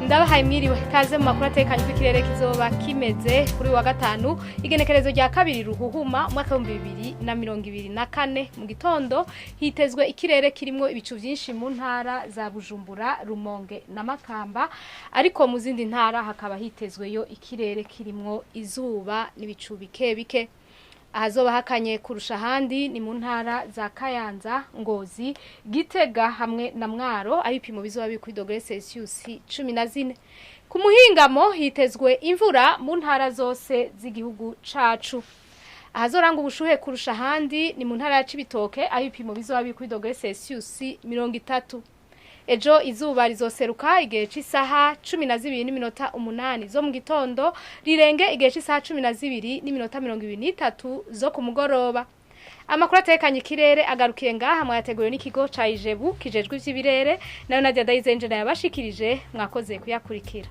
Ndabahaye mwiriwe kaze mu makuru atekanye ku Ikirere Kizoba Kimeze kuri wa gatanu Igenekerezo rya kabiri ruhuhuma mwaka wa 2024 mu gitondo hitezwe ikirere kirimo ibicu byinshi mu ntara za Bujumbura, Rumonge na Makamba, ariko mu zindi ntara hakaba hitezweyo ikirere kirimo izuba n'ibicu bike bike. Ahazoba hakanye kurusha handi ni mu ntara za Kayanza, Ngozi, Gitega hamwe na Mwaro, abipimo bizoba biri kuri dogere Celsius 14. Ku muhingamo hitezwe imvura mu ntara zose z'igihugu cacu. Ahazoranga ubushuhe kurusha handi ni mu ntara ya Cibitoke, abipimo bizoba biri kuri dogere Celsius 30. Ejo izuba rizoseruka igihe c'isaha 12:08 zo mu gitondo rirenge igihe c'isaha 12:23 zo ku mugoroba. Amakuru atekanye ikirere agarukiye ngaha mwateguye n'ikigo ca Ijebu kijejwe ivy'ibirere nayo Nadia Dayizenje yabashikirije mwakoze kuyakurikira.